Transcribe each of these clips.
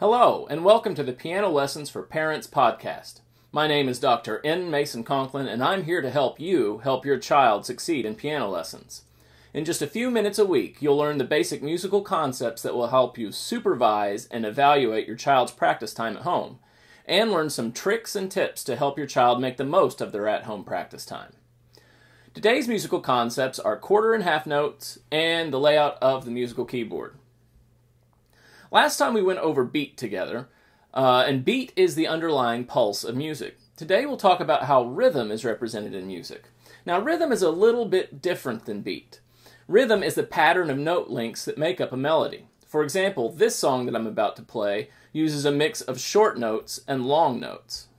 Hello, and welcome to the Piano Lessons for Parents podcast. My name is Dr. N. Mason Conklin, and I'm here to help you help your child succeed in piano lessons. In just a few minutes a week, you'll learn the basic musical concepts that will help you supervise and evaluate your child's practice time at home, and learn some tricks and tips to help your child make the most of their at-home practice time. Today's musical concepts are quarter and half notes and the layout of the musical keyboard. Last time we went over beat together, and beat is the underlying pulse of music. Today we'll talk about how rhythm is represented in music. Now rhythm is a little bit different than beat. Rhythm is the pattern of note links that make up a melody. For example, this song that I'm about to play uses a mix of short notes and long notes.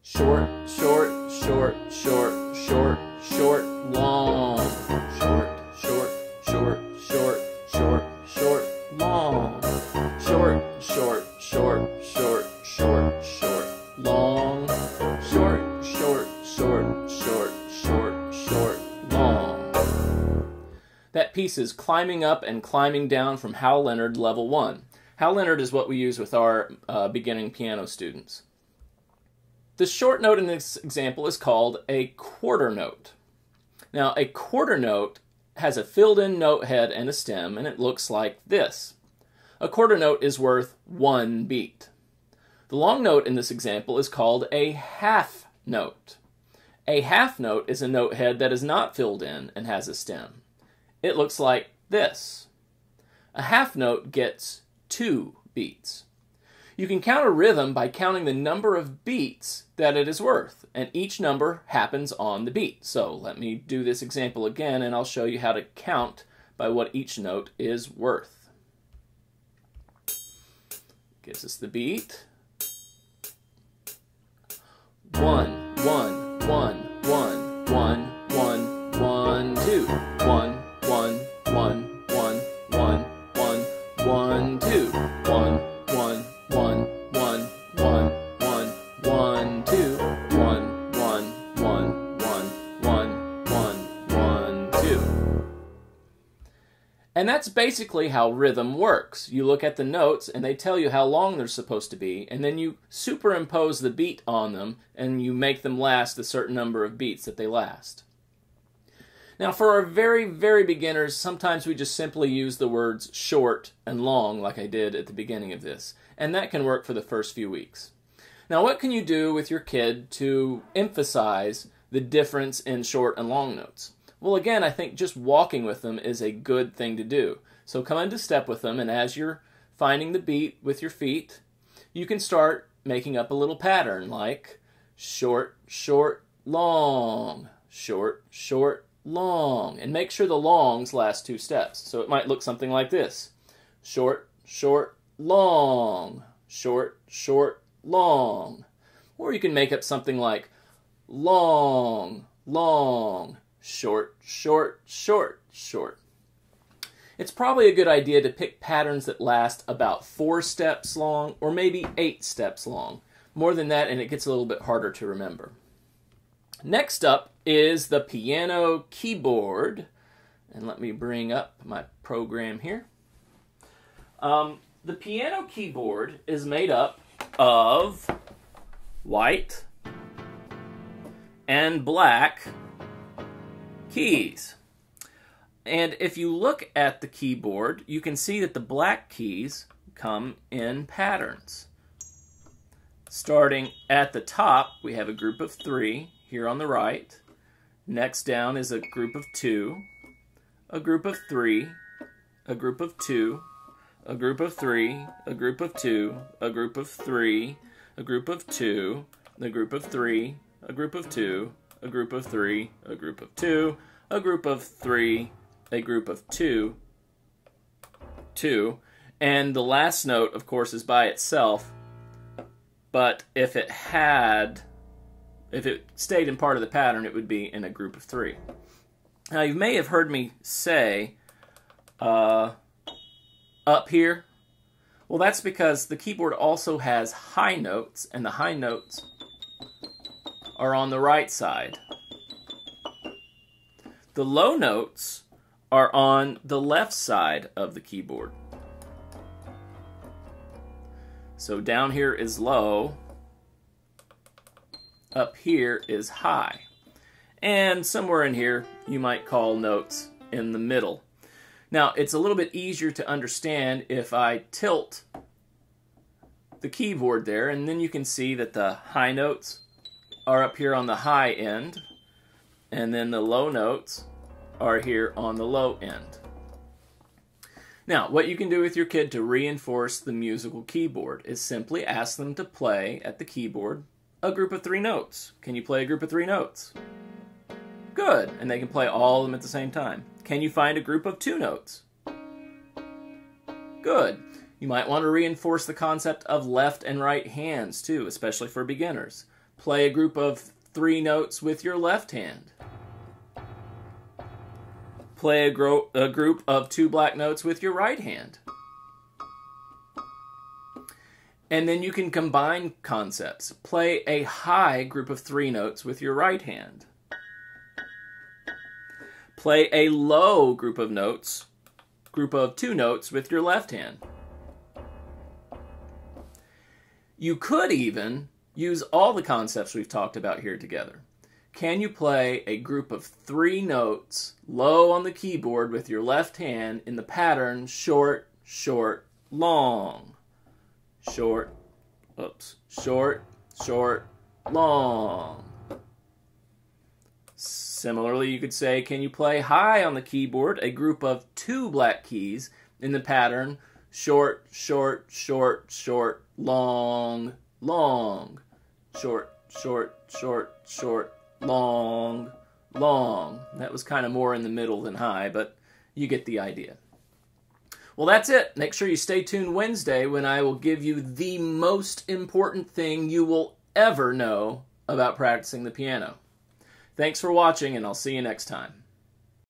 Short, short, short, short, short, short, long. Short, short, short, short, short, short, long. Short, short, short, short, short, short, long. Short, short, short, short, short, short, long. That piece is Climbing Up and Climbing Down from Hal Leonard, Level 1. Hal Leonard is what we use with our beginning piano students. The short note in this example is called a quarter note. Now, a quarter note has a filled-in note head and a stem, and it looks like this. A quarter note is worth one beat. The long note in this example is called a half note. A half note is a note head that is not filled in and has a stem. It looks like this. A half note gets 2 beats. You can count a rhythm by counting the number of beats that it is worth, and each number happens on the beat. So let me do this example again, and I'll show you how to count by what each note is worth. Gives us the beat. 1, 1, 1, 1, 1, 1, 1, 2, 1, 1, 1, 1, 1, 1, 1, 2, 1, 1, 1, 1, 1, 1, 1, 2, 1, 1, 1, 1, 1, 1, 2. And that's basically how rhythm works. You look at the notes and they tell you how long they're supposed to be, and then you superimpose the beat on them and you make them last a certain number of beats that they last. Now for our very, very beginners, sometimes we just simply use the words short and long like I did at the beginning of this. And that can work for the first few weeks. Now what can you do with your kid to emphasize the difference in short and long notes? Well, again, I think just walking with them is a good thing to do. So come into step with them, and as you're finding the beat with your feet, you can start making up a little pattern like short, short, long, short, short, long, and make sure the longs last 2 steps. So it might look something like this. Short, short, long, short, short, long. Or you can make up something like long, long, short, short, short, short. It's probably a good idea to pick patterns that last about 4 steps long or maybe 8 steps long. More than that and it gets a little bit harder to remember. Next up is the piano keyboard. And let me bring up my program here. The piano keyboard is made up of white and black keys. And if you look at the keyboard, you can see that the black keys come in patterns. Starting at the top, we have a group of 3 here on the right. Next down is a group of 2, a group of 3, a group of 2, a group of 3, a group of 2, a group of 3, a group of 2, a group of 3, a group of 2, a group of 3, a group of 2, a group of 3, a group of 2, 2, and the last note, of course, is by itself, but if it stayed in part of the pattern, it would be in a group of 3. Now, you may have heard me say, up here. Well, that's because the keyboard also has high notes, and the high notes are on the right side. The low notes are on the left side of the keyboard. So down here is low, up here is high. And somewhere in here, you might call notes in the middle. Now, it's a little bit easier to understand if I tilt the keyboard there, and then you can see that the high notes are up here on the high end, and then the low notes are here on the low end. Now, what you can do with your kid to reinforce the musical keyboard is simply ask them to play at the keyboard a group of 3 notes. Can you play a group of 3 notes? Good, and they can play all of them at the same time. Can you find a group of 2 notes? Good. You might want to reinforce the concept of left and right hands too, especially for beginners. Play a group of 3 notes with your left hand. Play a group of 2 black notes with your right hand. And then you can combine concepts. Play a high group of 3 notes with your right hand. Play a low group of 2 notes with your left hand. You could even use all the concepts we've talked about here together. Can you play a group of 3 notes low on the keyboard with your left hand in the pattern short, short, long? Short, short, short, long. Similarly, you could say, can you play high on the keyboard a group of 2 black keys in the pattern short, short, short, short, long, long. Short, short, short, short, long, long. That was kind of more in the middle than high, but you get the idea. Well, that's it. Make sure you stay tuned Wednesday when I will give you the most important thing you will ever know about practicing the piano. Thanks for watching, and I'll see you next time.